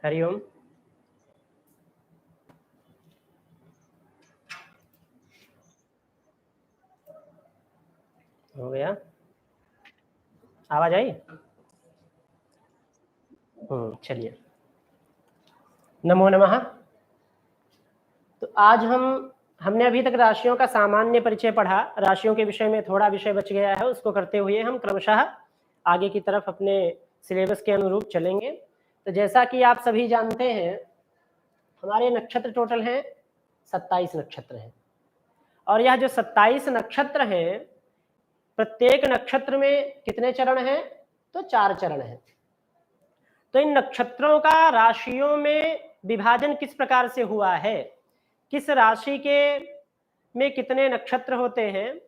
हरिओम। हो गया, आवाज आई? चलिए, नमो नमः। तो आज हमने अभी तक राशियों का सामान्य परिचय पढ़ा। राशियों के विषय में थोड़ा विषय बच गया है, उसको करते हुए हम क्रमशः आगे की तरफ अपने सिलेबस के अनुरूप चलेंगे। तो जैसा कि आप सभी जानते हैं, हमारे नक्षत्र टोटल हैं 27 नक्षत्र हैं, और यह जो 27 नक्षत्र हैं, प्रत्येक नक्षत्र में कितने चरण हैं? तो 4 चरण हैं। तो इन नक्षत्रों का राशियों में विभाजन किस प्रकार से हुआ है, किस राशि के में कितने नक्षत्र होते हैं,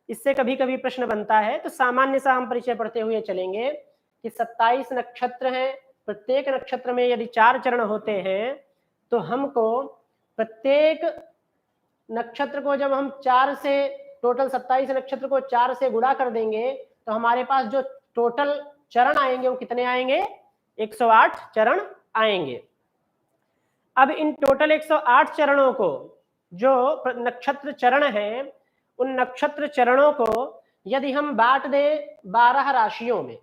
इससे कभी कभी प्रश्न बनता है। तो सामान्य सा हम परिचय पढ़ते हुए चलेंगे कि 27 नक्षत्र हैं। प्रत्येक नक्षत्र में यदि 4 चरण होते हैं, तो हमको प्रत्येक नक्षत्र को जब हम 4 से, टोटल 27 नक्षत्र को 4 से गुणा कर देंगे, तो हमारे पास जो टोटल चरण आएंगे वो कितने आएंगे? 108 चरण आएंगे। अब इन टोटल 108 चरणों को, जो नक्षत्र चरण हैं, उन नक्षत्र चरणों को यदि हम बांट दें 12 राशियों में,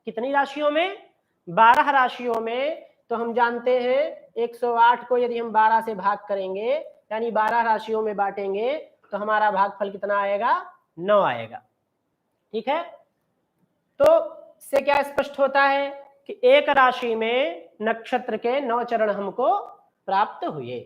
कितनी राशियों में? 12 राशियों में। तो हम जानते हैं 108 को यदि हम 12 से भाग करेंगे, यानी 12 राशियों में बांटेंगे, तो हमारा भागफल कितना आएगा? 9 आएगा। ठीक है। तो इससे क्या स्पष्ट होता है कि एक राशि में नक्षत्र के 9 चरण हमको प्राप्त हुए।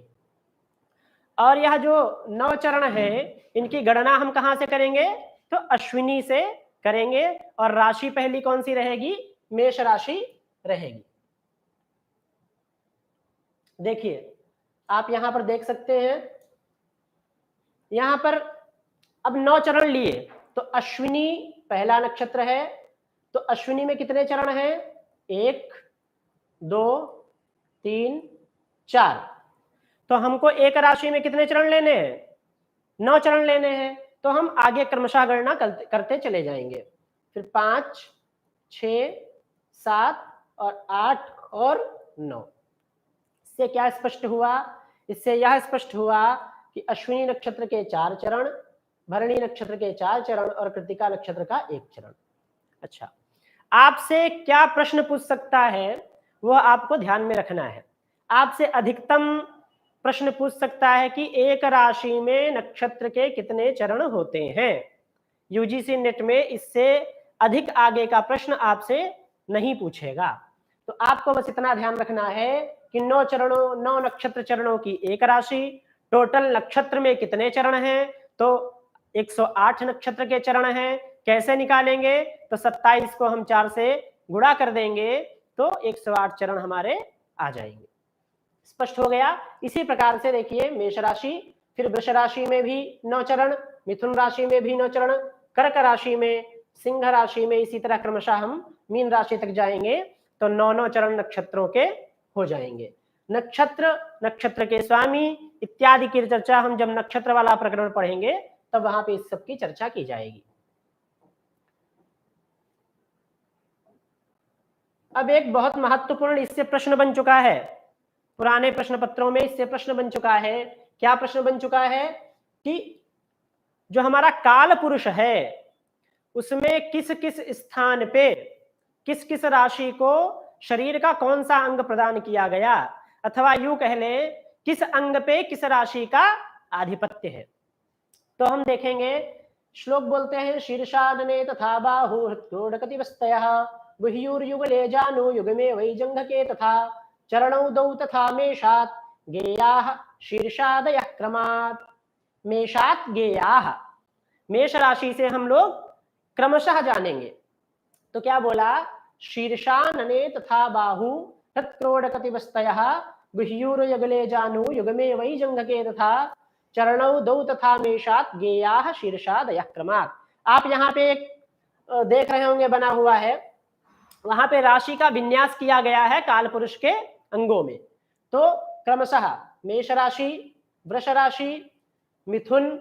और यह जो 9 चरण है, इनकी गणना हम कहां से करेंगे? तो अश्विनी से करेंगे। और राशि पहली कौन सी रहेगी? मेष राशि रहेगी। देखिए, आप यहां पर देख सकते हैं, यहां पर अब 9 चरण लिए, तो अश्विनी पहला नक्षत्र है। तो अश्विनी में कितने चरण हैं? 1 2 3 4। तो हमको एक राशि में कितने चरण लेने हैं? 9 चरण लेने हैं। तो हम आगे क्रमशः गणना करते चले जाएंगे। फिर 5 6 7 और 8 और 9। इससे क्या स्पष्ट हुआ? इससे यह स्पष्ट हुआ कि अश्विनी नक्षत्र के 4 चरण, भरणी नक्षत्र के 4 चरण और कृत्तिका नक्षत्र का 1 चरण। अच्छा, आपसे क्या प्रश्न पूछ सकता है, वह आपको ध्यान में रखना है। आपसे अधिकतम प्रश्न पूछ सकता है कि एक राशि में नक्षत्र के कितने चरण होते हैं। यूजीसी नेट में इससे अधिक आगे का प्रश्न आपसे नहीं पूछेगा। तो आपको बस इतना ध्यान रखना है कि 9 नक्षत्र चरणों की एक राशि, टोटल नक्षत्र में कितने चरण हैं? तो 108 नक्षत्र के चरण हैं। कैसे निकालेंगे? तो 27 को हम 4 से गुणा कर देंगे, तो 108 चरण हमारे आ जाएंगे। स्पष्ट हो गया? इसी प्रकार से देखिए, मेष राशि, फिर वृष राशि में भी 9 चरण, मिथुन राशि में भी 9 चरण, कर्क राशि में, सिंह राशि में, इसी तरह क्रमशः हम मीन राशि तक जाएंगे, तो 9 चरण नक्षत्रों के हो जाएंगे। नक्षत्र के स्वामी इत्यादि की चर्चा हम जब नक्षत्र वाला प्रकरण पढ़ेंगे, तब वहां पे इस सब की चर्चा की जाएगी। अब एक बहुत महत्वपूर्ण इससे प्रश्न बन चुका है, पुराने प्रश्न पत्रों में इससे प्रश्न बन चुका है। क्या प्रश्न बन चुका है? कि जो हमारा काल पुरुष है, उसमें किस किस स्थान पे, किस किस राशि को शरीर का कौन सा अंग प्रदान किया गया, अथवा यूं कह लें किस अंग पे किस राशि का आधिपत्य है। तो हम देखेंगे, श्लोक बोलते हैं, शीर्षानने तथा बाहु हृत्कोडकटिवस्तयः गुह्युर्युगले जानु युगमे वैजंघके तथा चरणौ दौ तथा मेषात् गेयाः शीर्षादयः क्रमात्। मेषात् गेयाः, मेष राशि से हम लोग क्रमशः जानेंगे। तो क्या बोला? शीर्षानने तथा बाहु हृत्कोडकटिवस्तयः गुह्युर्युगले जानु युगमे वैजंघके तथा चरणौ दौ तथा मेषात् गेयाः शीर्षादयः क्रमात्। आप यहाँ पे एक देख रहे होंगे बना हुआ है, वहां पे राशि का विन्यास किया गया है काल पुरुष के अंगों में। तो क्रमशः मेष राशि, वृष राशि, मिथुन,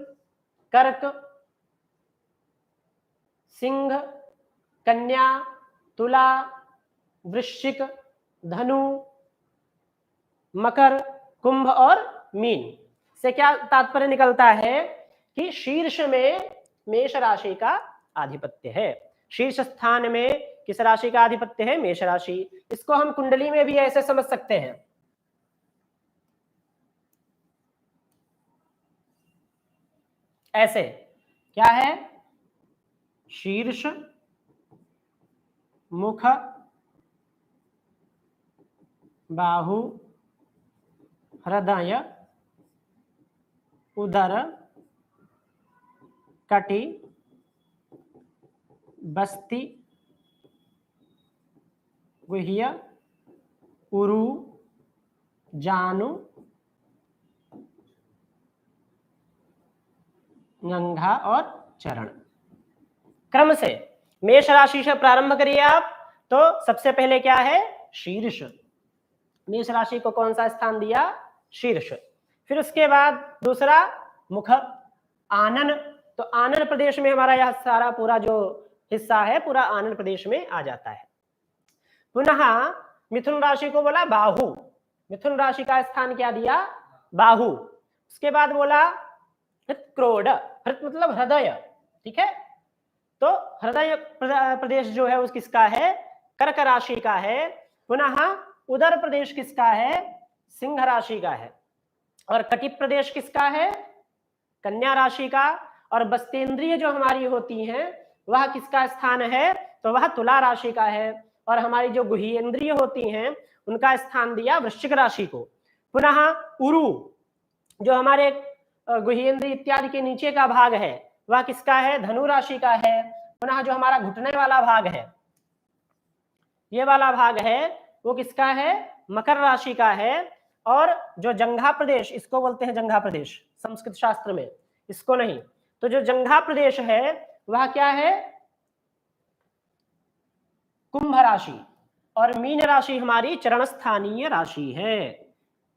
कर्क, सिंह, कन्या, तुला, वृश्चिक, धनु, मकर, कुंभ और मीन से क्या तात्पर्य निकलता है कि शीर्ष में मेष राशि का आधिपत्य है। शीर्ष स्थान में किस राशि का आधिपत्य है? मेष राशि। इसको हम कुंडली में भी ऐसे समझ सकते हैं, ऐसे क्या है? शीर्ष, मुख, बाहु, हृदय, उदर, कटी, बस्ती, गुह्य, उरु, जानु, जंघा और चरण। क्रम से मेष राशि से प्रारंभ करिए आप, तो सबसे पहले क्या है? शीर्ष। मेष राशि को कौन सा स्थान दिया? शीर्ष। फिर उसके बाद दूसरा मुख, आनन। तो आनन प्रदेश में हमारा यह सारा पूरा जो हिस्सा है पूरा आनन प्रदेश में आ जाता है। पुनः मिथुन राशि को बोला बाहु। मिथुन राशि का स्थान क्या दिया? बाहु। उसके बाद बोला क्रोड। हृत मतलब हृदय, ठीक है। तो हृदय प्रदेश जो है उस किसका है? कर्क राशि का है। पुनः उदर प्रदेश किसका है? सिंह राशि का है। और कटि प्रदेश किसका है? कन्या राशि का। और बस्तेंद्रिय जो हमारी होती हैं वह किसका स्थान है? तो वह तुला राशि का है। और हमारी जो गुह्येंद्रिय होती हैं उनका स्थान दिया वृश्चिक राशि को। पुनः उरु जो हमारे गुह्येंद्रिय इत्यादि के नीचे का भाग है वह किसका है? धनु राशि का है। पुनः जो हमारा घुटने वाला भाग है, ये वाला भाग है, वो किसका है? मकर राशि का है। और जो जंघा प्रदेश, इसको बोलते हैं जंघा प्रदेश संस्कृत शास्त्र में, इसको नहीं। तो जो जंघा प्रदेश है वह क्या है? कुंभ राशि। और मीन राशि हमारी चरण स्थानीय राशि है।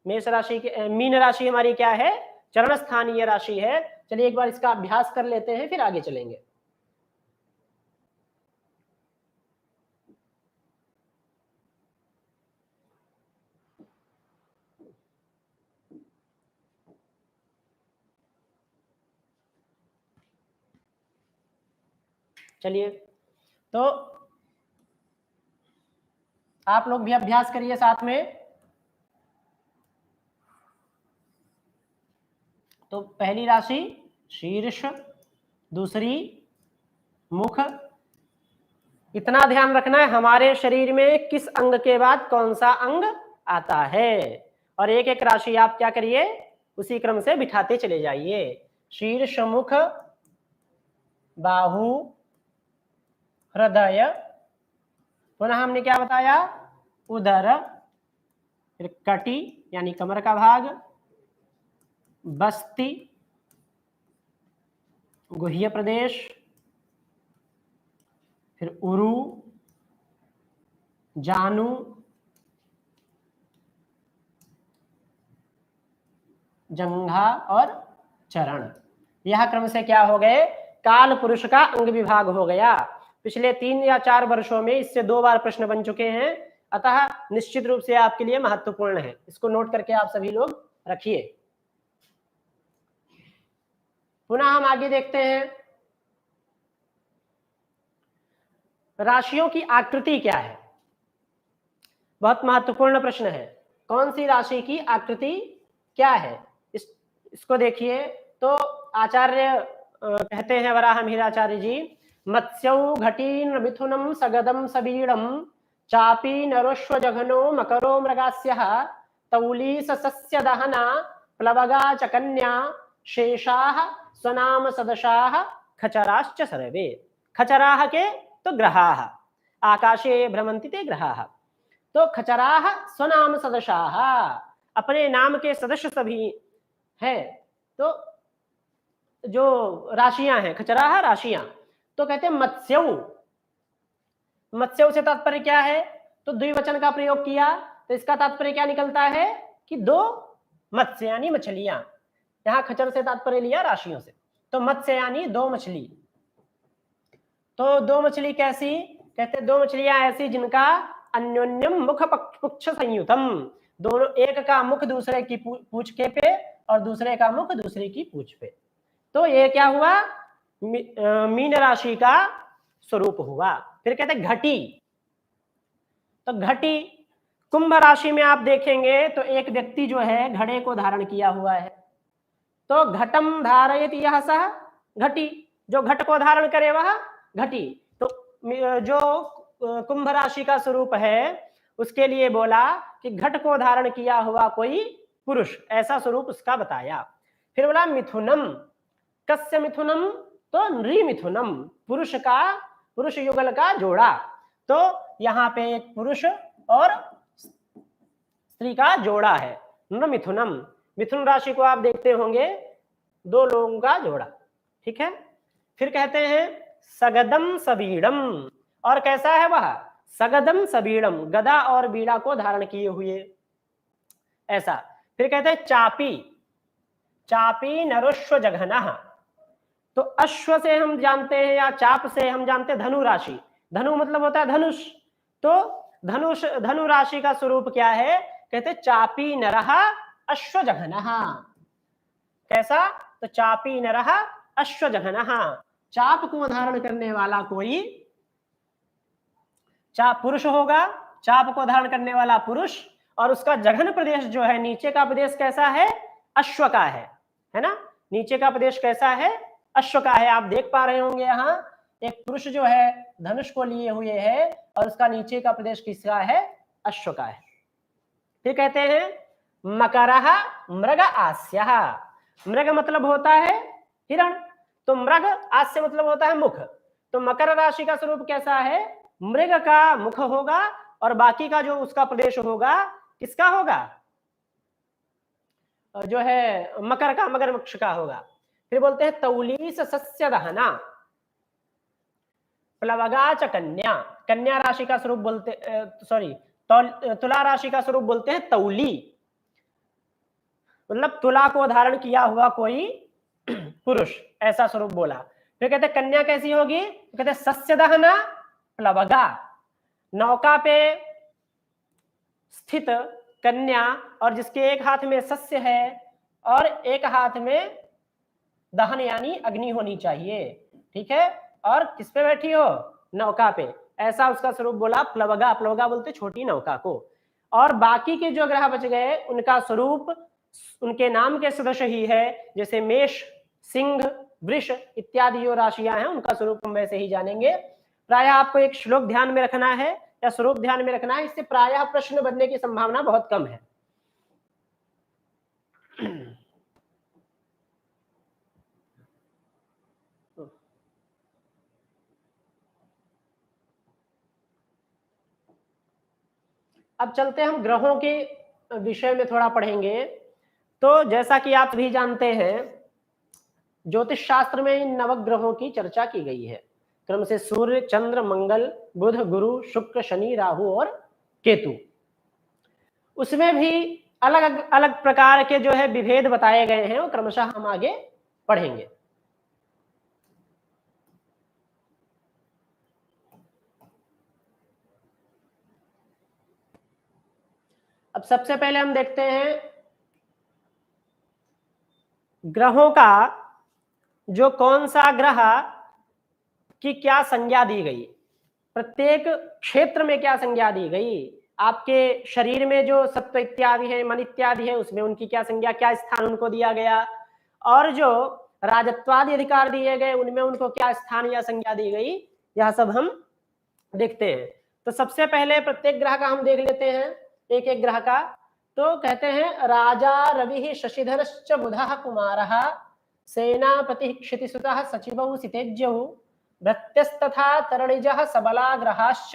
मेष राशि के मीन राशि हमारी क्या है? चरण स्थानीय राशि है। चलिए एक बार इसका अभ्यास कर लेते हैं, फिर आगे चलेंगे। चलिए तो आप लोग भी अभ्यास करिए साथ में। तो पहली राशि शीर्ष, दूसरी मुख। इतना ध्यान रखना है हमारे शरीर में किस अंग के बाद कौन सा अंग आता है। और एक एक राशि आप क्या करिए? उसी क्रम से बिठाते चले जाइए। शीर्ष, मुख, बाहु, हृदय, पुनः हमने क्या बताया? उदर, फिर कटी यानी कमर का भाग, बस्ती, गुह्य प्रदेश, फिर उरु, जानु, जंघा और चरण। यह क्रम से क्या हो गए? काल पुरुष का अंग विभाग हो गया। पिछले 3 या 4 वर्षों में इससे 2 बार प्रश्न बन चुके हैं, अतः निश्चित रूप से आपके लिए महत्वपूर्ण है। इसको नोट करके आप सभी लोग रखिए। पुनः हम आगे देखते हैं, राशियों की आकृति क्या है? बहुत महत्वपूर्ण प्रश्न है। कौन सी राशि की आकृति क्या है? इसको देखिए। तो आचार्य कहते हैं, वराह मिहिराचार्य जी, मत्स्यौ घटीन मिथुनम सगदम सबीड़म चापी नरोश्व जघनो मकरो मृगास्यः तौली सस्य दहना प्लवगा च कन्या शेषाः स्वनाम सदशाः खचराश्च सर्वे। खचराः के तो ग्रहाः, आकाशे भ्रमन्ति ते ग्रहाः। तो खचराः स्वनाम सदशाः, अपने नाम के सदस्य सभी हैं। तो जो राशियां हैं, खचराः राशियां। तो कहते हैं मत्स्यौ। मत्स्यौ से तात्पर्य क्या है? तो द्विवचन का प्रयोग किया तो इसका तात्पर्य क्या निकलता है कि 2 मत्स्य यानी मछलियां। यहां खचर से तात्पर्य लिया राशियों से। तो मत्स्य यानी 2 मछली। तो 2 मछली कैसी? कहते 2 मछलियां ऐसी जिनका अन्योन्यम मुख पुच्छ संयुतम, दोनों, एक का मुख दूसरे की पूंछ के पे और दूसरे का मुख दूसरे की पूंछ पे। तो ये क्या हुआ, मीन राशि का स्वरूप हुआ। फिर कहते हैं घटी। तो घटी, कुंभ राशि में आप देखेंगे तो एक व्यक्ति जो है घड़े को धारण किया हुआ है। तो घटम धारयति यह सह घटी, जो घट को धारण करे वह घटी। तो जो कुंभ राशि का स्वरूप है उसके लिए बोला कि घट को धारण किया हुआ कोई पुरुष, ऐसा स्वरूप उसका बताया। फिर बोला मिथुनम, कस्य मिथुनम, तो नृमिथुनम, पुरुष का, पुरुष युगल का जोड़ा। तो यहाँ पे एक पुरुष और स्त्री का जोड़ा है, नृमिथुनम। मिथुन राशि को आप देखते होंगे, दो लोगों का जोड़ा, ठीक है। फिर कहते हैं सगदम सबीड़म, और कैसा है वह, सगदम सबीड़म, गदा और बीड़ा को धारण किए हुए, ऐसा। फिर कहते हैं चापी, चापी नरुश्व जघनः। तो अश्व से हम जानते हैं या चाप से हम जानते हैं धनु राशि, धनु मतलब होता है धनुष। तो धनुष, धनु राशि का स्वरूप क्या है, कहते चापी नरः अश्व जघनः। कैसा, तो चापी नरः अश्व जघनः, चाप को धारण करने वाला कोई चाप पुरुष होगा, चाप को धारण करने वाला पुरुष, और उसका जघन प्रदेश जो है, नीचे का प्रदेश कैसा है, अश्व का है ना। नीचे का प्रदेश कैसा है, अश्व का है। आप देख पा रहे होंगे यहाँ एक पुरुष जो है धनुष को लिए हुए है और उसका नीचे का प्रदेश किसका है, अश्व का है। फिर कहते हैं मकरः मृग आस्यः, मृग मतलब होता है हिरण, तो मृग, आस्य मतलब होता है मुख। तो मकर राशि का स्वरूप कैसा है, मृग का मुख होगा और बाकी का जो उसका प्रदेश होगा किसका होगा, जो है मकर का, मगरमच्छ का होगा। फिर बोलते हैं तौलीस सस्य दहना, प्लवगा च कन्या, कन्या राशि का स्वरूप बोलते, सॉरी तुला राशि का स्वरूप बोलते हैं तौली, मतलब तुला को धारण किया हुआ कोई पुरुष, ऐसा स्वरूप बोला। फिर कहते हैं कन्या कैसी होगी, कहते हैं सस्य दहना प्लवगा, नौका पे स्थित कन्या, और जिसके एक हाथ में सस्य है और एक हाथ में दहन यानी अग्नि होनी चाहिए, ठीक है, और किस पे बैठी हो, नौका पे, ऐसा उसका स्वरूप बोला प्लवगा। प्लवगा बोलते छोटी नौका को। और बाकी के जो ग्रह बच गए उनका स्वरूप उनके नाम के सदस्य ही है, जैसे मेष, सिंह, वृष इत्यादि जो राशियां हैं उनका स्वरूप हम वैसे ही जानेंगे। प्रायः आपको एक श्लोक ध्यान में रखना है या स्वरूप ध्यान में रखना है, इससे प्रायः प्रश्न बनने की संभावना बहुत कम है। अब चलते हैं हम ग्रहों के विषय में थोड़ा पढ़ेंगे। तो जैसा कि आप भी जानते हैं ज्योतिष शास्त्र में इन नवग्रहों की चर्चा की गई है, क्रम से सूर्य, चंद्र, मंगल, बुध, गुरु, शुक्र, शनि, राहु और केतु। उसमें भी अलग अलग प्रकार के जो है विभेद बताए गए हैं, वो क्रमशः हम आगे पढ़ेंगे। अब सबसे पहले हम देखते हैं ग्रहों का, जो कौन सा ग्रह की क्या संज्ञा दी गई, प्रत्येक क्षेत्र में क्या संज्ञा दी गई, आपके शरीर में जो सत्व इत्यादि है, मन इत्यादि है, उसमें उनकी क्या संज्ञा, क्या स्थान उनको दिया गया, और जो राजत्वादि अधिकार दिए गए उनमें उनको क्या स्थान या संज्ञा दी गई, यह सब हम देखते हैं। तो सबसे पहले प्रत्येक ग्रह का हम देख लेते हैं, एक एक ग्रह का। तो कहते हैं राजा रवि शशिधरश्च बुधः कुमारः सेनापति क्षितिसुतः सचिवौ सितेज्यौ भृत्यस्तथा तरणिजः सबला ग्रहाश्च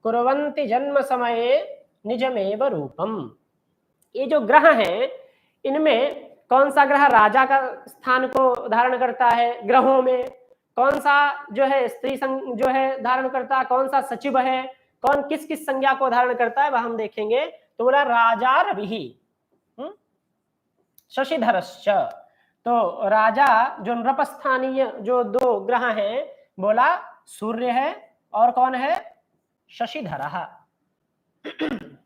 कुर्वन्ति जन्म समये निजमेव रूपम। ये जो ग्रह हैं इनमें कौन सा ग्रह राजा का स्थान को धारण करता है, ग्रहों में कौन सा जो है स्त्री जो है धारण करता है, कौन सा सचिव है, कौन किस किस संज्ञा को धारण करता है, वह हम देखेंगे। तो बोला राजा रवि शशिधरश्च, तो राजा जो नृपस्थानीय जो दो ग्रह हैं, बोला सूर्य है और कौन है, शशिधरः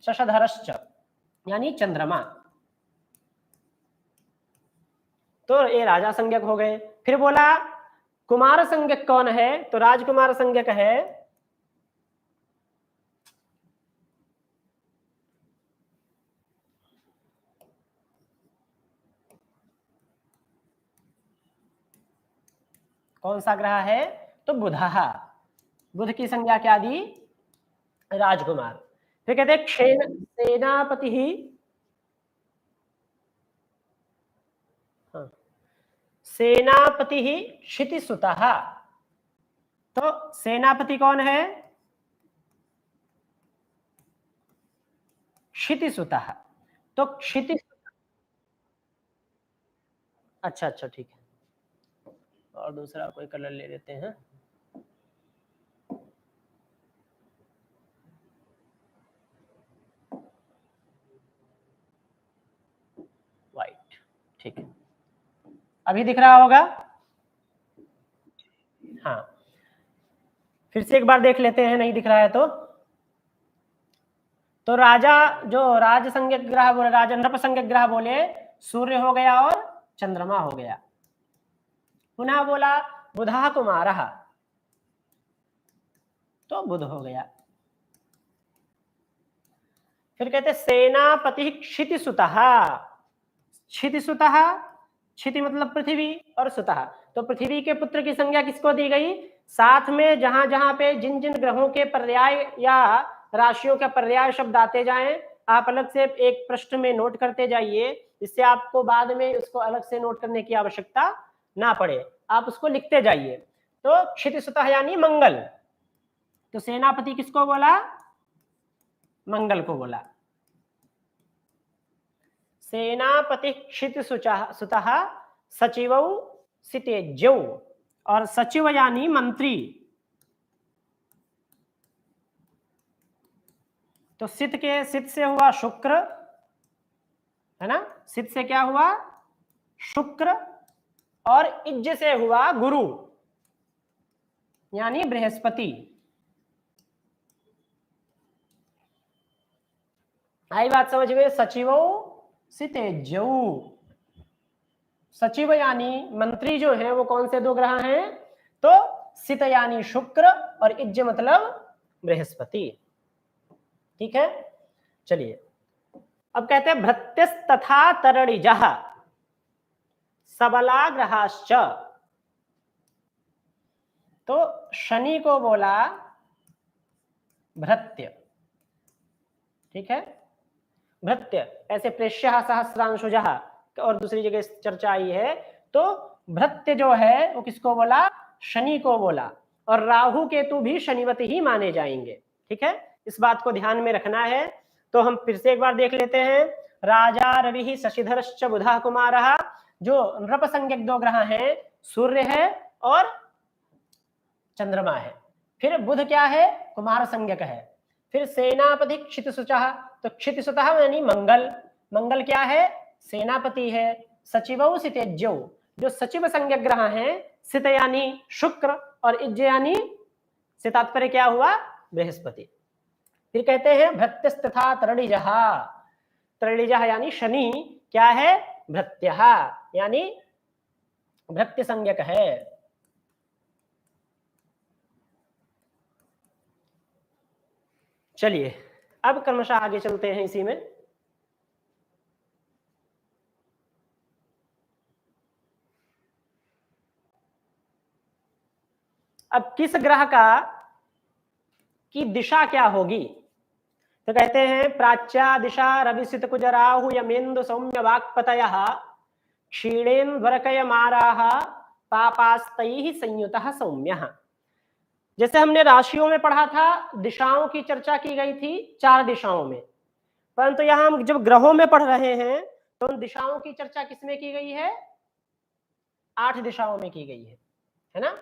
शशधरश्च। यानी चंद्रमा। तो ये राजा संज्ञक हो गए। फिर बोला कुमार संज्ञक कौन है, तो राजकुमार संज्ञक है कौन सा ग्रह है, तो बुधः। बुध की संज्ञा क्या दी, राजकुमार। फिर कहते हैं सेनापति ही, हाँ, सेनापति ही क्षितिसुतः। तो सेनापति कौन है, क्षितिसुतः। तो क्षिति, अच्छा अच्छा ठीक है, और दूसरा कोई कलर ले लेते हैं। वाइट, ठीक है, अभी दिख रहा होगा। हाँ, फिर से एक बार देख लेते हैं, नहीं दिख रहा है तो राजा, जो राज संज्ञक ग्रह बोले, राजा नृप संज्ञक ग्रह बोले, सूर्य हो गया और चंद्रमा हो गया। पुनः बोला बुधः कुमारः, तो बुध हो गया। फिर कहते सेनापति क्षितिसुतः। क्षितिसुतः, क्षिति मतलब पृथ्वी और सुतः, तो पृथ्वी के पुत्र की संज्ञा किसको दी गई, साथ में जहां जहां पे जिन जिन ग्रहों के पर्याय या राशियों का पर्याय शब्द आते जाएं, आप अलग से एक पृष्ठ में नोट करते जाइए, इससे आपको बाद में उसको अलग से नोट करने की आवश्यकता ना पड़े, आप उसको लिखते जाइए। तो क्षितिसुतः यानी मंगल, तो सेनापति किसको बोला, मंगल को बोला। सेनापति क्षितिसुतः सचिवौ सितेज्यौ, और सचिव यानी मंत्री, तो सित से हुआ शुक्र, है ना, सित से क्या हुआ, शुक्र, और इज्ज से हुआ गुरु यानी बृहस्पति। आई बात समझ में, सचिवो सितेज्यौ, सचिव यानी मंत्री जो है वो कौन से दो ग्रह हैं, तो सित यानी शुक्र और इज्ज मतलब बृहस्पति। ठीक है, चलिए अब कहते हैं भृत्यस तथा तरणिजः सबला ग्रहाश्च। तो शनि को बोला भृत्य, ठीक है, भृत्य, ऐसे प्रेष्य सहस्रांशुजः, और दूसरी जगह चर्चा आई है, तो भृत्य जो है वो किसको बोला, शनि को बोला, और राहु केतु भी शनिवत ही माने जाएंगे। ठीक है, इस बात को ध्यान में रखना है। तो हम फिर से एक बार देख लेते हैं, राजा रवि शशिधरश्च बुधः कुमारः, जो नृप संज्ञक दो ग्रह हैं, सूर्य है और चंद्रमा है। फिर बुध क्या है, कुमार संज्ञक है। फिर सेनापति क्षितिसुचः, तो क्षितिसुतः यानी मंगल, मंगल क्या है, सेनापति है। सचिवौ सितेज्यौ, जो सचिव संज्ञक ग्रह हैं, सित यानी शुक्र और इज्ज यानी, से तात्पर्य क्या हुआ, बृहस्पति। फिर कहते हैं भृत्यस तथा तरणिजः, तरणिजः यानी शनि क्या है, भृत्यः यानी भृत्य संज्ञक है। चलिए अब क्रमशः आगे चलते हैं इसी में। अब किस ग्रह का की दिशा क्या होगी, तो कहते हैं प्राच्या दिशा रविसित कुजराहु यमेन्दु सौम्य वाक्पतयः क्षीणेन्द्वरकयमाराः पापास्तैः संयुतः सौम्यः। जैसे हमने राशियों में पढ़ा था, दिशाओं की चर्चा की गई थी 4 दिशाओं में, परंतु यहां हम जब ग्रहों में पढ़ रहे हैं तो उन दिशाओं की चर्चा किसमें की गई है, 8 दिशाओं में की गई है ना।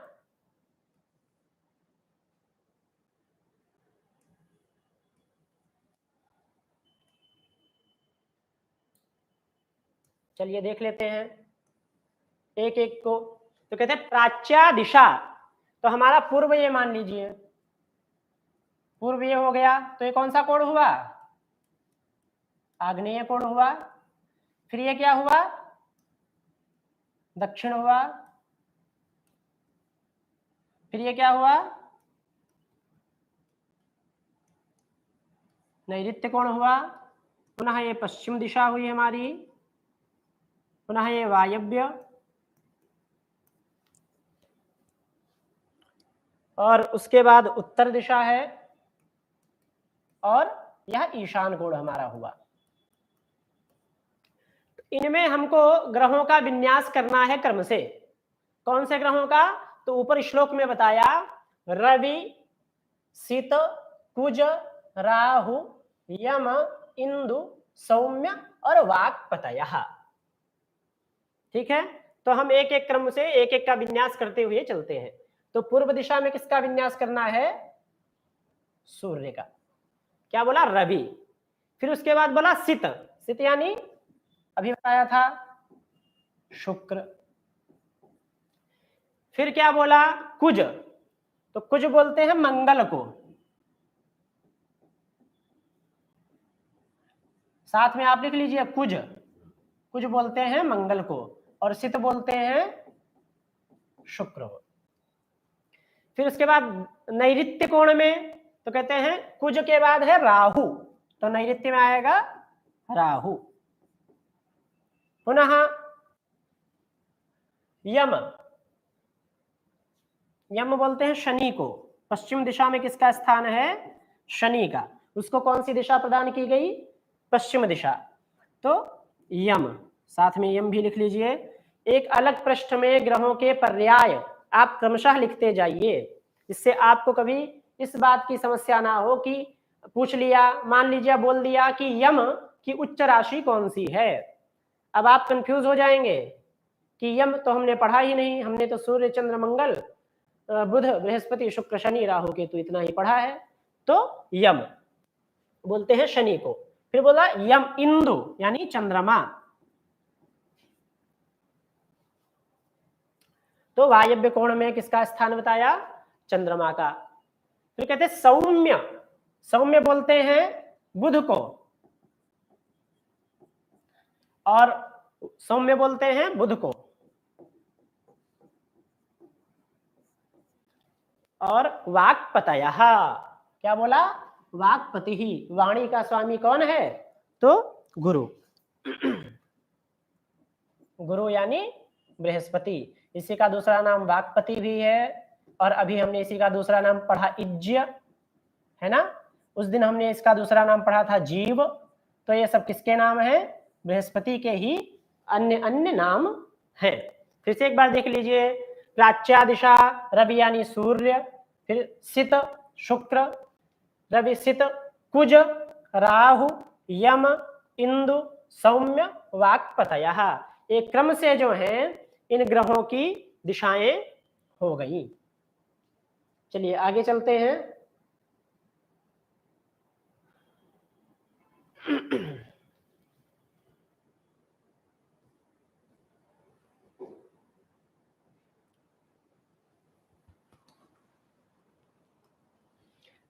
चलिए देख लेते हैं एक एक को। तो कहते हैं प्राच्या दिशा, तो हमारा पूर्व ये मान लीजिए, पूर्व ये हो गया, तो ये कौन सा कोण हुआ, आग्नेय कोण हुआ, फिर ये क्या हुआ, दक्षिण हुआ, फिर ये क्या हुआ, नैऋत्य कोण हुआ, पुनः ये पश्चिम दिशा हुई हमारी, पुनः ये वायव्य, और उसके बाद उत्तर दिशा है, और यह ईशान कोण हमारा हुआ। इनमें हमको ग्रहों का विन्यास करना है क्रम से। कौन से ग्रहों का, तो ऊपर श्लोक में बताया रवि, सित, कुज, राहु, यम, इंदु, सौम्य और वाक्पतयः। ठीक है, तो हम एक एक क्रम से एक एक का विन्यास करते हुए चलते हैं। तो पूर्व दिशा में किसका विन्यास करना है, सूर्य का। क्या बोला, रवि। फिर उसके बाद बोला सित, सित यानी अभी बताया था शुक्र। फिर क्या बोला, कुज, तो कुज बोलते हैं मंगल को, साथ में आप लिख लीजिए कुज, कुज बोलते हैं मंगल को, और सित बोलते हैं शुक्र को। फिर उसके बाद नैऋत्य कोण में तो कहते हैं कुज के बाद है राहु, तो नैऋत्य में आएगा राहु। पुनः यम, यम बोलते हैं शनि को, पश्चिम दिशा में किसका स्थान है, शनि का, उसको कौन सी दिशा प्रदान की गई, पश्चिम दिशा, तो यम, साथ में यम भी लिख लीजिए। एक अलग पृष्ठ में ग्रहों के पर्याय आप क्रमशः लिखते जाइए, इससे आपको कभी इस बात की समस्या ना हो कि पूछ लिया, मान लीजिए बोल दिया कि यम की उच्च राशि कौन सी है, अब आप कंफ्यूज हो जाएंगे कि यम तो हमने पढ़ा ही नहीं, हमने तो सूर्य चंद्र मंगल बुध बृहस्पति शुक्र शनि राहु केतु इतना ही पढ़ा है, तो यम बोलते हैं शनि को। फिर बोला यम इंदु यानी चंद्रमा, तो वायव्य कोण में किसका स्थान बताया, चंद्रमा का। फिर कहते हैं सौम्य, सौम्य बोलते हैं बुध को, और सौम्य बोलते हैं बुध को, और वाक्पतयः, क्या बोला, वाक्पति ही, वाणी का स्वामी कौन है, तो गुरु, गुरु यानी बृहस्पति, इसी का दूसरा नाम वाक्पति भी है, और अभी हमने इसी का दूसरा नाम पढ़ा इज्य, है ना, उस दिन हमने इसका दूसरा नाम पढ़ा था जीव, तो ये सब किसके नाम है, बृहस्पति के ही अन्य अन्य नाम हैं। फिर से एक बार देख लीजिए, प्राच्या दिशा रवि यानी सूर्य, फिर सित शुक्र, रवि सित कुज राहु यम इंदु सौम्य वाक्पतयः, एक क्रम से जो है इन ग्रहों की दिशाएं हो गई। चलिए आगे चलते हैं।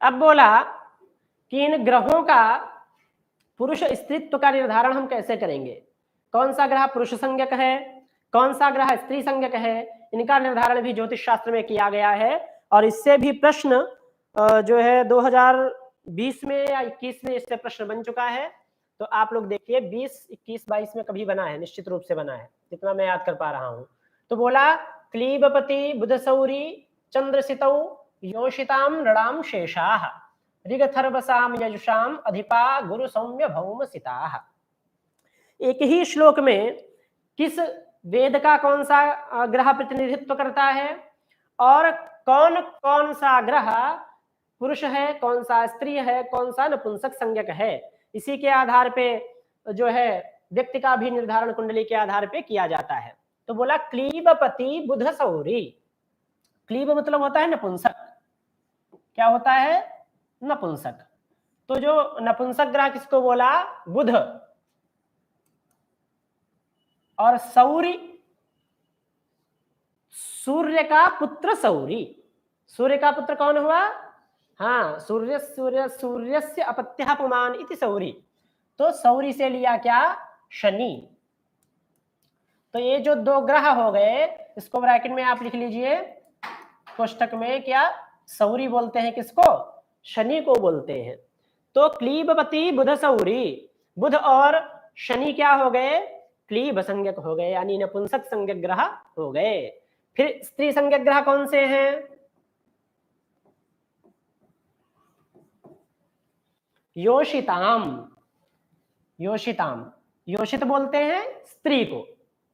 अब बोला कि इन ग्रहों का पुरुष स्त्रीत्व का निर्धारण हम कैसे करेंगे, कौन सा ग्रह पुरुष संज्ञक है, कौन सा ग्रह स्त्री संज्ञक है, इनका निर्धारण भी ज्योतिष शास्त्र में किया गया है, और इससे भी प्रश्न जो है 2020 में या 21 में इससे प्रश्न बन चुका है। तो आप लोग देखिए 20, 21, 22 में कभी बना है, निश्चित रूप से बना है, जितना मैं याद कर पा रहा हूं। तो बोला क्लीबपति बुध सौरी चंद्रसितौ योषिताम नृणाम शेषाः ऋगथर्वसाम यजुषाम अधिपा गुरु सौम्य भौम सिताः। एक ही श्लोक में किस वेद का कौन सा ग्रह प्रतिनिधित्व करता है, और कौन कौन सा ग्रह पुरुष है, कौन सा स्त्री है, कौन सा नपुंसक संज्ञक है, इसी के आधार पे जो है व्यक्ति का भी निर्धारण कुंडली के आधार पे किया जाता है। तो बोला क्लीबपति बुध सौरी, क्लीब मतलब होता है नपुंसक, क्या होता है, नपुंसक। तो जो नपुंसक ग्रह किसको बोला, बुध, और सौरी सूर्य का पुत्र सौरी, सूर्य का पुत्र कौन हुआ, हाँ सूर्य सूर्य सूर्यस्य अपत्यः पुमान् इति सौरी, तो सौरी से लिया क्या, शनि। तो ये जो दो ग्रह हो गए, इसको ब्रैकेट में आप लिख लीजिए कोष्टक में, क्या सौरी बोलते हैं किसको, शनि को बोलते हैं। तो क्लीबपति बुध सौरी, बुध और शनि क्या हो गए, क्लीब संज्ञक हो गए, यानी नपुंसक संज्ञक ग्रह हो गए। फिर स्त्री संज्ञक ग्रह कौन से हैं, योषिताम, योषिताम, योषित बोलते हैं स्त्री को,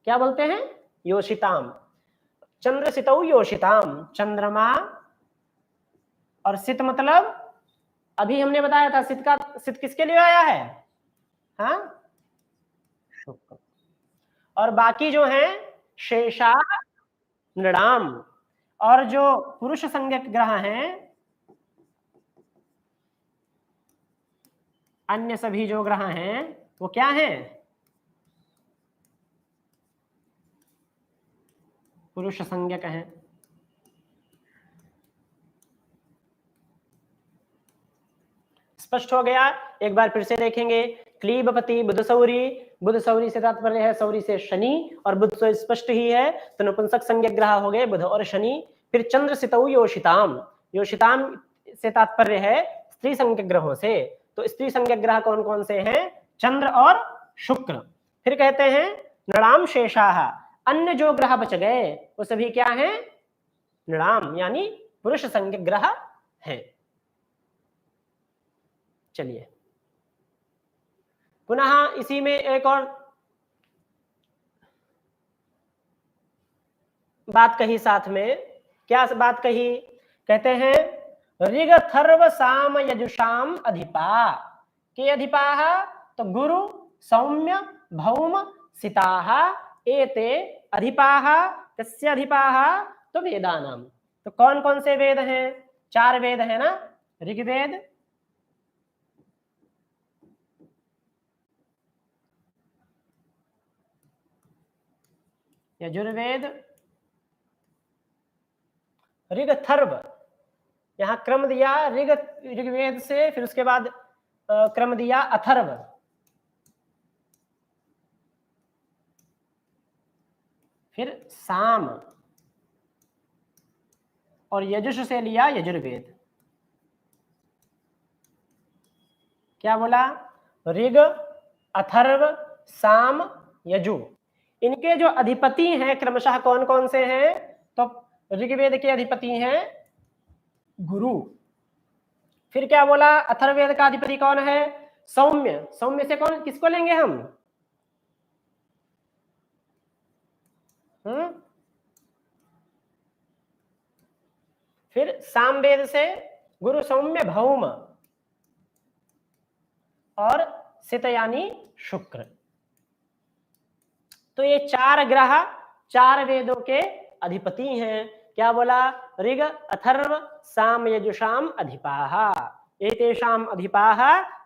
क्या बोलते हैं, योषिताम। चंद्रसितौ योषिताम, चंद्रमा, और सित मतलब अभी हमने बताया था सित का, सित किसके लिए आया है, हाँ, शुक्र। और बाकी जो है शेषा नृणाम, और जो पुरुष संज्ञक ग्रह हैं, अन्य सभी जो ग्रह हैं वो क्या हैं, पुरुष संज्ञक हैं। स्पष्ट हो गया, एक बार फिर से देखेंगे। क्लीबपति बुध सौरी, बुध सौरी से तात्पर्य है सौरी से शनि, और बुध तो स्पष्ट ही है, तो नपुंसक संज्ञक ग्रह हो गए बुध और शनि। फिर चंद्रसितौ योषिताम, योषिताम से तात्पर्य है स्त्री संज्ञक ग्रहों से, तो स्त्री संज्ञक ग्रह कौन कौन से हैं, चंद्र और शुक्र। फिर कहते हैं नृणाम शेषाः, अन्य जो ग्रह बच गए वो सभी क्या हैं, नृणाम यानी पुरुष संज्ञक ग्रह हैं। चलिए पुनः इसी में एक और बात कही साथ में, क्या बात कही, कहते हैं ऋग थर्व साम यजुषाम अधिपा, के अधिपाः, तो गुरु सौम्य भौम सिताः एते अधिपाः, कस्य अधिपाः, तो वेदानाम। तो कौन कौन से वेद हैं, चार वेद है ना, ऋग्वेद, यजुर्वेद, ऋगथर्व, यहां क्रम दिया ऋग्वेद से, फिर उसके बाद क्रम दिया अथर्व, फिर साम, और यजुष से लिया यजुर्वेद। क्या बोला, ऋग अथर्व साम यजु, इनके जो अधिपति हैं क्रमशः कौन कौन से हैं, तो ऋग्वेद के अधिपति हैं गुरु। फिर क्या बोला, अथर्ववेद का अधिपति कौन है, सौम्य, सौम्य से कौन किसको लेंगे हम, फिर सामवेद से गुरु सौम्य भौम, और सित यानी शुक्र। तो ये चार ग्रह चार वेदों के अधिपति हैं। क्या बोला, ऋग अथर्व साम यजुषाम अधिपाः, एतेषाम अधिपाः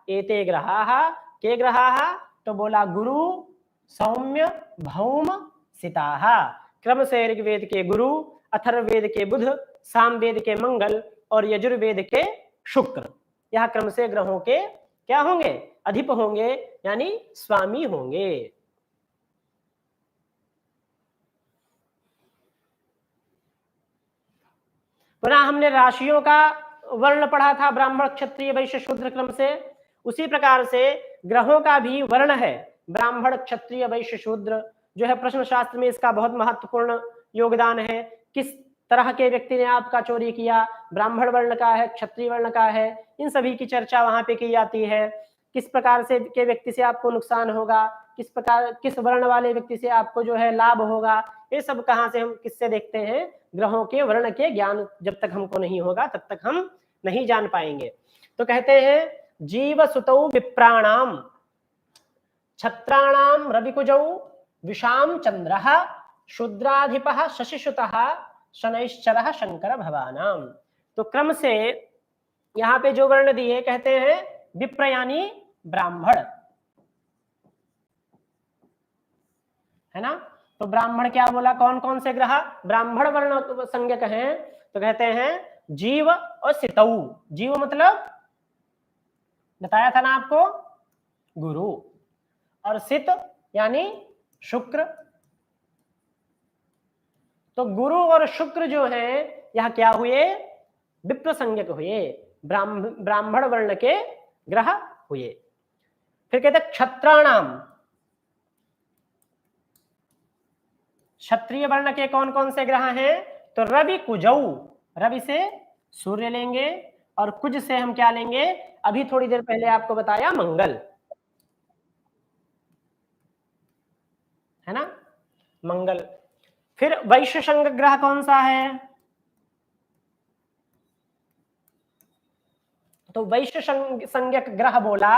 एते ग्रहाः, के ग्रहाः, तो बोला गुरु सौम्य भौम सिताः, क्रम से ऋग्वेद के गुरु, अथर्ववेद के बुध, सामवेद के मंगल, और यजुर्वेद के शुक्र। यह क्रम से ग्रहों के क्या होंगे, अधिप होंगे, यानी स्वामी होंगे। पुनः हमने राशियों का वर्ण पढ़ा था, ब्राह्मण क्षत्रिय वैश्य शूद्र क्रम से, उसी प्रकार से ग्रहों का भी वर्ण है, ब्राह्मण क्षत्रिय वैश्य शूद्र, जो है प्रश्न शास्त्र में इसका बहुत महत्वपूर्ण योगदान है। किस तरह के व्यक्ति ने आपका चोरी किया, ब्राह्मण वर्ण का है, क्षत्रिय वर्ण का है, इन सभी की चर्चा वहां पे की जाती है। किस प्रकार से के व्यक्ति से आपको नुकसान होगा, किस प्रकार किस वर्ण वाले व्यक्ति से आपको जो है लाभ होगा, ये सब कहाँ से हम किससे देखते हैं, ग्रहों के वर्ण के ज्ञान जब तक हमको नहीं होगा तब तक हम नहीं जान पाएंगे। तो कहते हैं जीव सुतौ विप्राणाम छत्राणाम रविकुजौ विषाम चंद्रः शूद्राधिपः शशिसुतः शनैश्चरः शंकर भवानाम। तो क्रम से यहाँ पे जो वर्ण दिए, कहते हैं विप्र यानी ब्राह्मण, है ना। तो ब्राह्मण क्या बोला, कौन कौन से ग्रह ब्राह्मण वर्ण संज्ञक हैं, तो कहते हैं जीव और सितौ। जीव मतलब बताया था ना आपको, गुरु, और सित यानी शुक्र। तो गुरु और शुक्र जो है यह क्या हुए, विप्र संज्ञक हुए, ब्राह्मण वर्ण के ग्रह हुए। फिर कहते क्षत्राणाम, क्षत्रिय वर्ण के कौन कौन से ग्रह हैं, तो रवि कुजौ, रवि से सूर्य लेंगे और कुज से हम क्या लेंगे, अभी थोड़ी देर पहले आपको बताया मंगल, है ना, मंगल। फिर वैश्य संज्ञक ग्रह कौन सा है, तो वैश्य संज्ञक ग्रह बोला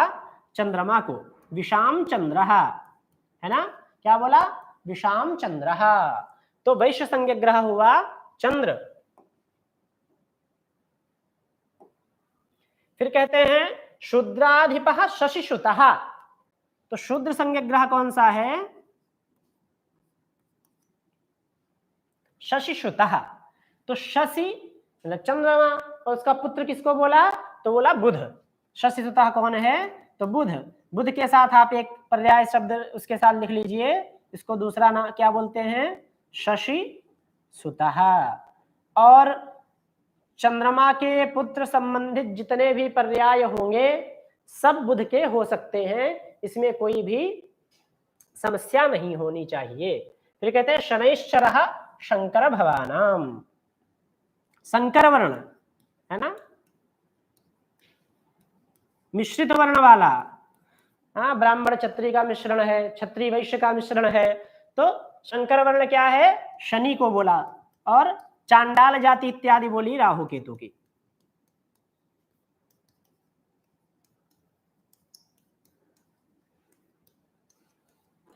चंद्रमा को, विषाम चंद्र, है ना, क्या बोला, विषाम चंद्र। तो वैश्य संज्ञक ग्रह हुआ चंद्र। फिर कहते हैं शूद्राधिपः शशिश्रुतः, तो शूद्र संज्ञक ग्रह कौन सा है, शशिश्रुतः। तो शशि मतलब चंद्रमा, और उसका पुत्र किसको बोला, तो बोला बुध। शशिश्रुतः कौन है, तो बुध। बुध के साथ आप एक पर्याय शब्द उसके साथ लिख लीजिए, इसको दूसरा नाम क्या बोलते हैं, शशि सुतः। और चंद्रमा के पुत्र संबंधित जितने भी पर्याय होंगे सब बुध के हो सकते हैं, इसमें कोई भी समस्या नहीं होनी चाहिए। फिर कहते हैं शनैश्चरः शंकर भवानाम, शंकर वर्ण, है ना, मिश्रित वर्ण वाला, हाँ, ब्राह्मण क्षत्रिय का मिश्रण है, क्षत्रिय वैश्य का मिश्रण है, तो शंकर वर्ण क्या है, शनि को बोला, और चांडाल जाति इत्यादि बोली राहु केतु की।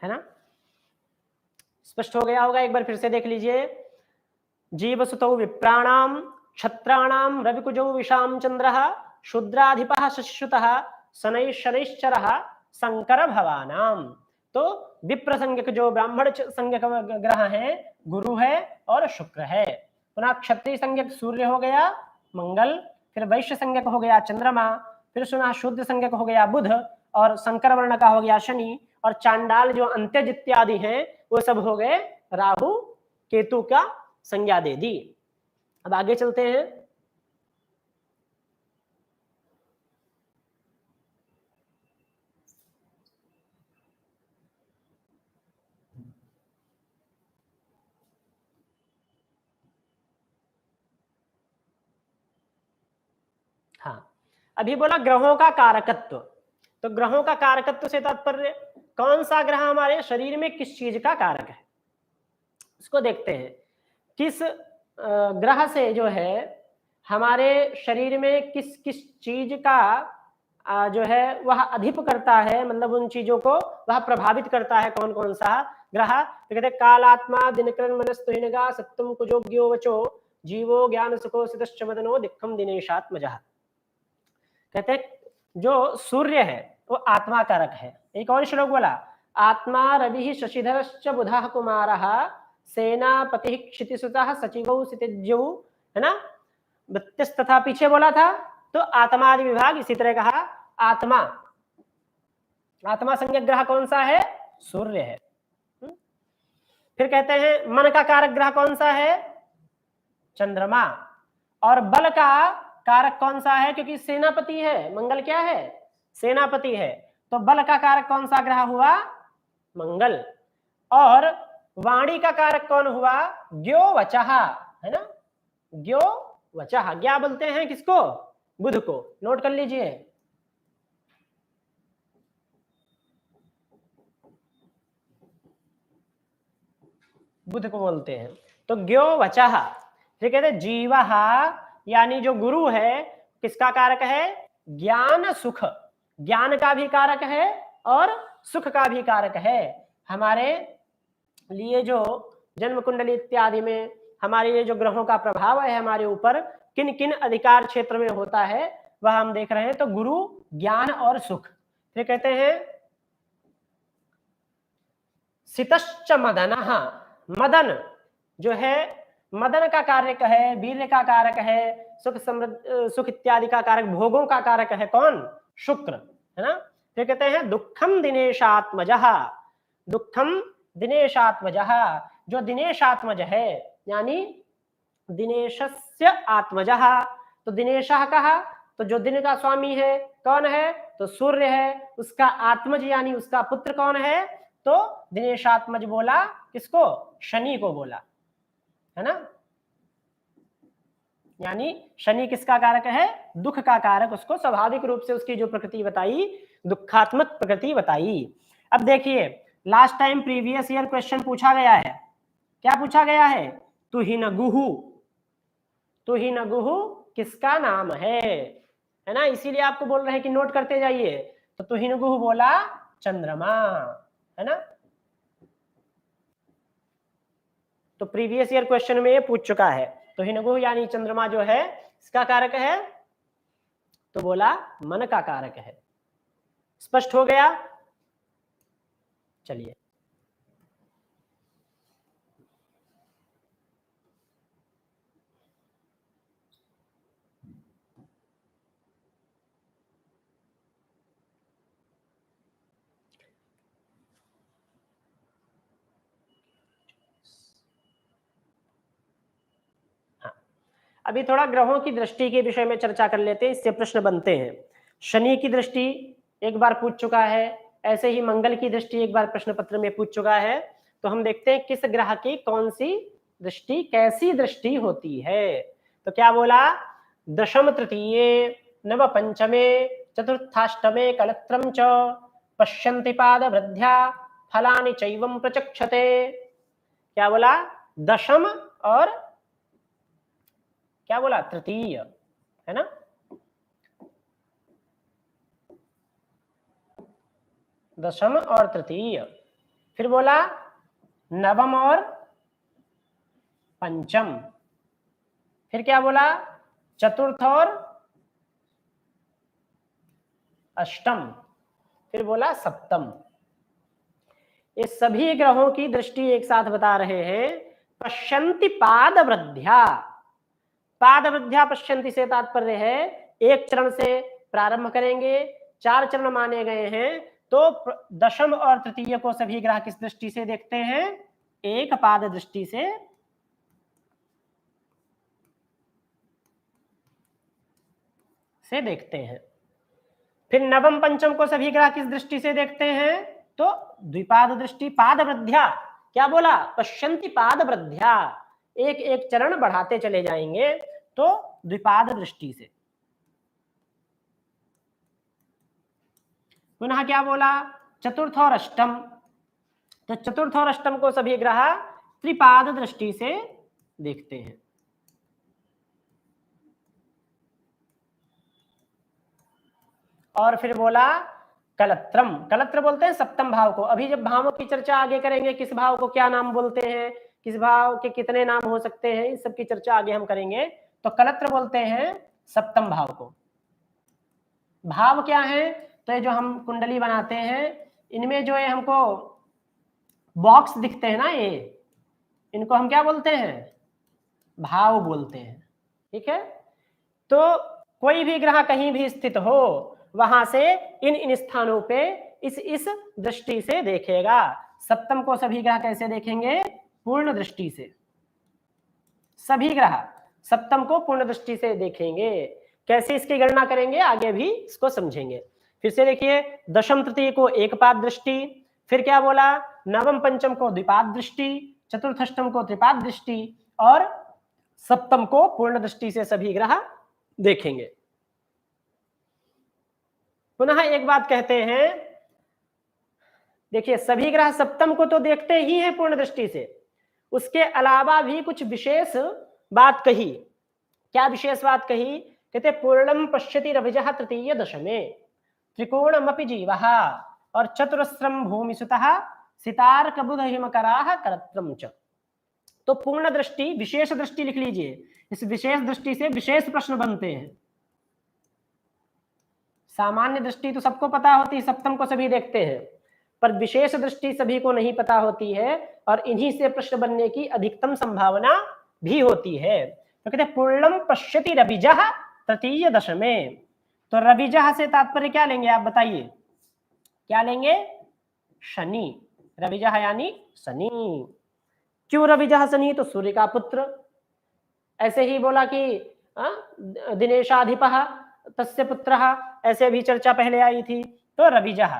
है ना, स्पष्ट हो गया होगा, एक बार फिर से देख लीजिए। जीवसुतौ विप्राणाम, क्षत्राणाम रविकुजौ विषाम चंद्रः, शूद्राधिपः शशिश्रुतः, शनैश्चरः शंकर भवानाम। तो विप्र संज्ञक जो ब्राह्मण संज्ञक ग्रह है गुरु है और शुक्र है। पुनः क्षत्रिय संज्ञक सूर्य हो गया मंगल, फिर वैश्य संज्ञक हो गया चंद्रमा, फिर सुना शूद्र संज्ञक हो गया बुध, और शंकर वर्ण का हो गया शनि, और चांडाल जो अंत्यज इत्यादि हैं वो सब हो गए राहु केतु का संज्ञा दे दी। अब आगे चलते हैं। हाँ, अभी बोला ग्रहों का कारकत्व, तो ग्रहों का कारकत्व से तात्पर्य कौन सा ग्रह हमारे शरीर में किस चीज का कारक है, इसको देखते हैं। किस ग्रह से जो है हमारे शरीर में किस किस चीज का जो है वह अधिप करता है, मतलब उन चीजों को वह प्रभावित करता है, कौन कौन सा ग्रह, तो कहते कालात्मा दिनकरण मनस्तुहिनगा सत्तम कुजोग्यो वचो जीवो ज्ञान सुखो सितश्च मदनो दिक्खम दिनेशात्मजः। कहते जो सूर्य है वो आत्मा कारक है। एक और श्लोक बोला आत्मा रवि शशिधरश्च बुधः कुमारः सेनापति क्षितिसुतः सचिवौ सितिज्यौ, है ना, 32 तथा पीछे बोला था। तो आत्मा आदि विभाग इसी तरह कहा। आत्मा, आत्मा संज्ञक ग्रह कौन सा है, सूर्य है। फिर कहते हैं मन का कारक ग्रह कौन सा है, चंद्रमा। और बल का कारक कौन सा है, क्योंकि सेनापति है, मंगल क्या है, सेनापति है, तो बल का कारक कौन सा ग्रह हुआ, मंगल। और वाणी का कारक कौन हुआ, ज्ञो वचः, है ना, ज्ञो वचः। ज्ञा बोलते हैं किसको, बुध को, नोट कर लीजिए। बुध को बोलते हैं, तो ज्ञो वचः। फिर कहते हैं जीवः, यानी जो गुरु है किसका कारक है, ज्ञान सुख, ज्ञान का भी कारक है और सुख का भी कारक है। हमारे लिए जो जन्म कुंडली इत्यादि में हमारे लिए जो ग्रहों का प्रभाव है हमारे ऊपर किन किन अधिकार क्षेत्र में होता है वह हम देख रहे हैं। तो गुरु, ज्ञान और सुख। फिर कहते हैं सितश्च मदनः, मदन जो है मदन का कारक है, वीर्य का कारक है, सुख समृद्ध, सुख इत्यादि का कारक, भोगों का कारक है कौन, शुक्र, है ना। फिर कहते हैं दुखम दिनेशात्मजः, दुखम दिनेशात्मजः, जो दिनेशात्मज है यानी दिनेशस्य आत्मजः, तो दिनेशः कहा तो जो दिन का स्वामी है कौन है, तो सूर्य है, उसका आत्मज यानी उसका पुत्र कौन है, तो दिनेशात्मज बोला किसको, शनि को बोला, है ना। यानी शनि किसका कारक है, दुख का कारक, उसको स्वाभाविक रूप से उसकी जो प्रकृति बताई दुखात्मक प्रकृति बताई। अब देखिए last time previous year question पूछा गया है, क्या पूछा गया है, तुहिनगुहु, तुहिनगुहु किसका नाम है ना, इसीलिए आपको बोल रहे हैं कि नोट करते जाइए। तो तुहिनगुहु बोला चंद्रमा, है ना। तो प्रीवियस ईयर क्वेश्चन में ये पूछ चुका है, तुहिनगुहु यानी चंद्रमा जो है इसका कारक है, तो बोला मन का कारक है। स्पष्ट हो गया, चलिए अभी थोड़ा ग्रहों की दृष्टि के विषय में चर्चा कर लेते हैं, इससे प्रश्न बनते हैं। शनि की दृष्टि एक बार पूछ चुका है, ऐसे ही मंगल की दृष्टि एक बार प्रश्न पत्र में पूछ चुका है। तो हम देखते हैं किस ग्रह की कौन सी दृष्टि, कैसी दृष्टि होती है। तो क्या बोला, दशम तृतीये नव पंचमे चतुर्थाष्टमे कलत्रम च पश्यन्ति पाद वृद्ध्या फलानि चैवं प्रचक्षते। क्या बोला, दशम और क्या बोला, तृतीय, है ना। दशम और तृतीय, फिर बोला नवम और पंचम, फिर क्या बोला, चतुर्थ और अष्टम, फिर बोला सप्तम। ये सभी ग्रहों की दृष्टि एक साथ बता रहे हैं। पश्यन्ति पाद वृद्ध्या, पाद वृद्ध्या पश्यन्ति से तात्पर्य है एक चरण से प्रारंभ करेंगे, 4 चरण माने गए हैं। तो दशम और तृतीय को सभी ग्रह किस दृष्टि से देखते हैं, एक पाद दृष्टि से देखते हैं। फिर नवम पंचम को सभी ग्रह किस दृष्टि से देखते हैं, तो द्विपाद दृष्टि, पाद वृद्ध्या, क्या बोला, पश्यन्ति पाद वृद्ध्या, एक एक चरण बढ़ाते चले जाएंगे, तो द्विपाद दृष्टि से। पुनः क्या बोला, चतुर्थ और अष्टम, तो चतुर्थ और अष्टम को सभी ग्रह त्रिपाद दृष्टि से देखते हैं। और फिर बोला कलत्रम, कलत्र बोलते हैं सप्तम भाव को। अभी जब भावों की चर्चा आगे करेंगे, किस भाव को क्या नाम बोलते हैं, किस भाव के कितने नाम हो सकते हैं, इस सब की चर्चा आगे हम करेंगे। तो कलत्र बोलते हैं सप्तम भाव को। भाव क्या है, तो ये जो हम कुंडली बनाते हैं, इनमें जो है हमको बॉक्स दिखते हैं ना, ये इनको हम क्या बोलते हैं, भाव बोलते हैं, ठीक है। तो कोई भी ग्रह कहीं भी स्थित हो, वहां से इन स्थानों पे इस दृष्टि से देखेगा। सप्तम को सभी ग्रह कैसे देखेंगे, पूर्ण दृष्टि से। सभी ग्रह सप्तम को पूर्ण दृष्टि से देखेंगे। कैसे इसकी गणना करेंगे आगे भी इसको समझेंगे। फिर से देखिए, दशम तृतीय को एक पाद दृष्टि, फिर क्या बोला, नवम पंचम को द्विपाद दृष्टि, चतुर्थ अष्टम को त्रिपाद दृष्टि, और सप्तम को पूर्ण दृष्टि से सभी ग्रह देखेंगे। पुनः एक बात कहते हैं, देखिए सभी ग्रह सप्तम को तो देखते ही हैं पूर्ण दृष्टि से, उसके अलावा भी कुछ विशेष बात कही। क्या विशेष बात कही, कहते पूर्णम पश्यति रविजः तृतीय दशमे त्रिकोणमपि जीवः और चतुरस्रम भूमिसुतः सितार्क बुध हिमकराः करत्रम च। तो पूर्ण दृष्टि, विशेष दृष्टि लिख लीजिए, इस विशेष दृष्टि से विशेष प्रश्न बनते हैं। सामान्य दृष्टि तो सबको पता होती है, सप्तम को सभी देखते हैं, पर विशेष दृष्टि सभी को नहीं पता होती है, और इन्हीं से प्रश्न बनने की अधिकतम संभावना भी होती है। तो कहते हैं पूर्णम पश्यति रविजः तृतीय दशमे। तो रविजः से तात्पर्य क्या लेंगे आप बताइए, क्या लेंगे? शनि। रविजः यानी शनि। क्यों रविजः शनि? तो सूर्य का पुत्र। ऐसे ही बोला कि दिनेशाधिपः तस्य पुत्रः, ऐसे भी चर्चा पहले आई थी। तो रविजः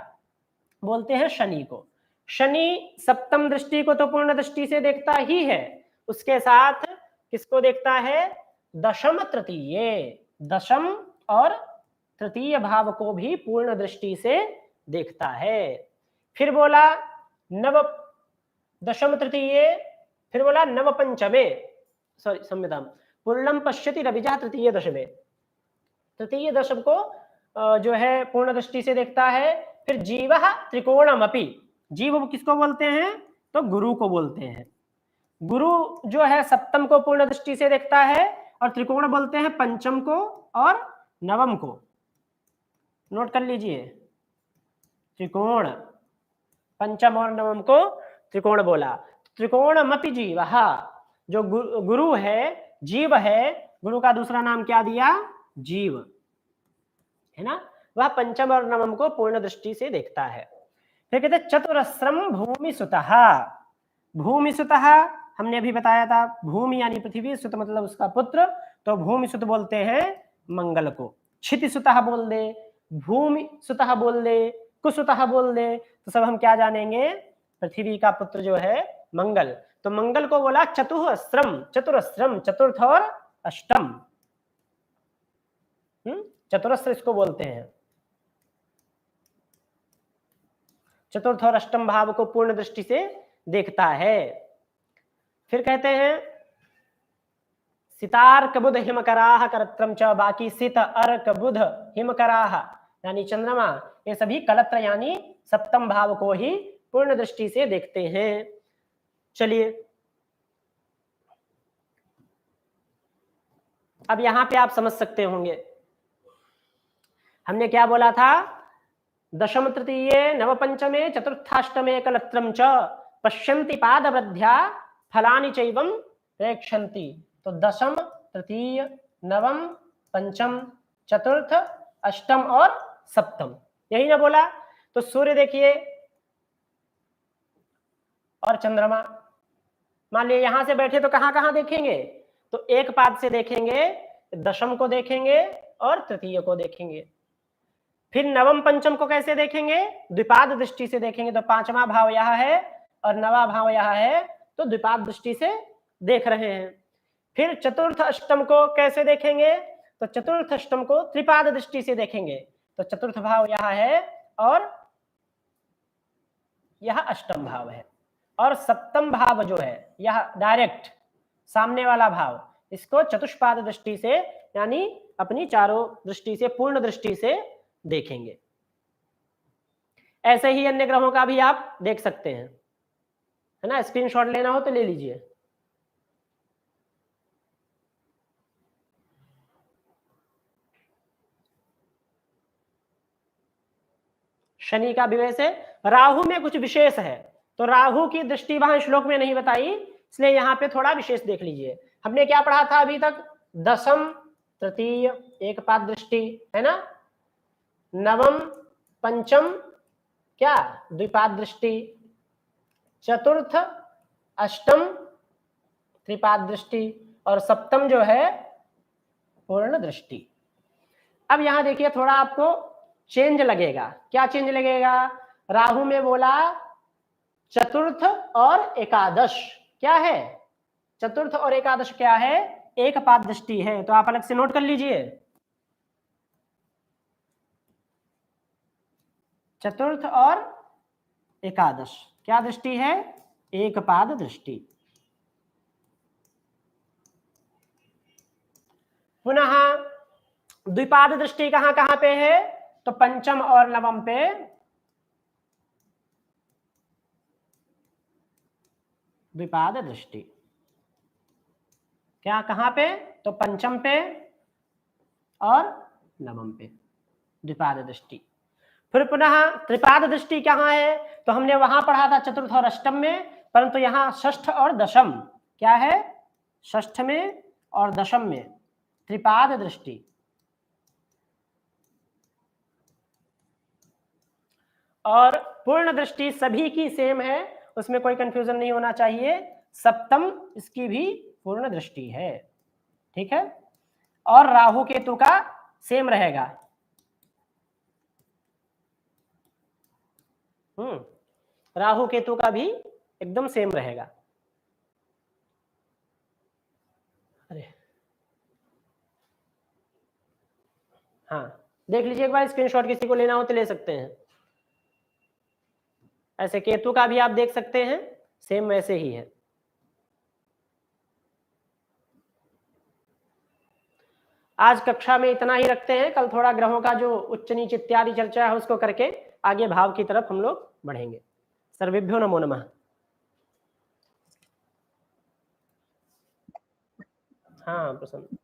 बोलते हैं शनि को। शनि सप्तम दृष्टि को तो पूर्ण दृष्टि से देखता ही है, उसके साथ किसको देखता है? दशम तृतीय, दशम और तृतीय भाव को भी पूर्ण दृष्टि से देखता है। फिर बोला नव दशम तृतीय, फिर बोला नव पंचमे, सॉरी संविधान, पूर्णम पश्यति रविजः तृतीय दशमे, तृतीय दशम को जो है पूर्ण दृष्टि से देखता है। फिर जीवः त्रिकोणमपि, जीव किसको बोलते हैं? तो गुरु को बोलते हैं। गुरु जो है सप्तम को पूर्ण दृष्टि से देखता है, और त्रिकोण बोलते हैं पंचम को और नवम को। नोट कर लीजिए, त्रिकोण, पंचम और नवम को त्रिकोण बोला। त्रिकोणमपि जीवः, जो गुरु है, जीव है, गुरु का दूसरा नाम क्या दिया? जीव, है ना, वह पंचम और नवम को पूर्ण दृष्टि से देखता है। फिर कहते चतुरस्रम भूमि सुतः। भूमि सुतः हमने अभी बताया था, भूमि यानी पृथ्वी, सुत मतलब उसका पुत्र, तो भूमि सुत बोलते हैं मंगल को। क्षिति सुतः बोल दे, भूमि सुतः बोल दे, कुसुतः बोल दे, तो सब हम क्या जानेंगे? पृथ्वी का पुत्र जो है मंगल। तो मंगल को बोला चतुरस्रम, चतुरस्रम चतुर्थ और अष्टम, चतुरस्र इसको बोलते हैं। चतुर्थ और अष्टम भाव को पूर्ण दृष्टि से देखता है। फिर कहते हैं सितार्क बुध हिमकराह करत्रम च, बाकी सित अर्क बुध हिमकराह यानी चंद्रमा, ये सभी कलत्र यानी सप्तम भाव को ही पूर्ण दृष्टि से देखते हैं। चलिए अब यहां पे आप समझ सकते होंगे, हमने क्या बोला था? दशम तृतीये नव पंचमे चतुर्थाष्टमे कलत्रम च पश्यन्ति पादवृद्ध्या फलानि चैवं प्रेक्षन्ति। तो दशम, तृतीय, नवम, पंचम, चतुर्थ, अष्टम और सप्तम, यही ना बोला? तो सूर्य देखिए और चंद्रमा, मान लिया यहां से बैठे तो कहां कहां देखेंगे? तो एक पाद से देखेंगे, दशम को देखेंगे और तृतीय को देखेंगे। फिर नवम पंचम को कैसे देखेंगे? द्विपाद दृष्टि से देखेंगे। तो पांचवा भाव यह है और नवा भाव यह है, तो द्विपाद दृष्टि से देख रहे हैं। फिर चतुर्थ अष्टम को कैसे देखेंगे? तो चतुर्थ अष्टम को त्रिपाद दृष्टि से देखेंगे। तो चतुर्थ भाव यह है और यह अष्टम भाव है, और सप्तम भाव जो है यह डायरेक्ट सामने वाला भाव, इसको चतुष्पाद दृष्टि से यानी अपनी चारों दृष्टि से पूर्ण दृष्टि से देखेंगे। ऐसे ही अन्य ग्रहों का भी आप देख सकते हैं, है ना? स्क्रीनशॉट लेना हो तो ले लीजिए। शनि का विवेश है, राहु में कुछ विशेष है, तो राहु की दृष्टि वहां श्लोक में नहीं बताई, इसलिए यहां पे थोड़ा विशेष देख लीजिए। हमने क्या पढ़ा था अभी तक? दशम तृतीय एक पाद दृष्टि, है ना, नवम पंचम क्या द्विपाद दृष्टि, चतुर्थ अष्टम त्रिपाद दृष्टि, और सप्तम जो है पूर्ण दृष्टि। अब यहां देखिए थोड़ा आपको चेंज लगेगा। क्या चेंज लगेगा? राहु में बोला चतुर्थ और एकादश, क्या है? चतुर्थ और एकादश क्या है? एक पाद दृष्टि है, तो आप अलग से नोट कर लीजिए। चतुर्थ और एकादश क्या दृष्टि है? एक पाद दृष्टि। पुनः द्विपाद दृष्टि कहां कहां पे है? तो पंचम और नवम पे, द्विपाद दृष्टि क्या कहां पे? तो पंचम पे और नवम पे द्विपाद दृष्टि। फिर पुनः त्रिपाद दृष्टि कहां है? तो हमने वहां पढ़ा था चतुर्थ और अष्टम में, परंतु यहां षष्ठ और दशम क्या है? षष्ठ में और दशम में त्रिपाद दृष्टि। और पूर्ण दृष्टि सभी की सेम है, उसमें कोई कंफ्यूजन नहीं होना चाहिए। सप्तम इसकी भी पूर्ण दृष्टि है, ठीक है। और राहु केतु का सेम रहेगा। राहु केतु का भी एकदम सेम रहेगा। अरे हाँ, देख लीजिए एक बार, स्क्रीनशॉट किसी को लेना हो तो ले सकते हैं। ऐसे केतु का भी आप देख सकते हैं, सेम वैसे ही है। आज कक्षा में इतना ही रखते हैं, कल थोड़ा ग्रहों का जो उच्च नीच इत्यादि चर्चा है उसको करके आगे भाव की तरफ हम लोग बढ़ेंगे। सर्वेभ्यो नमो नमः। हाँ प्रसन्न।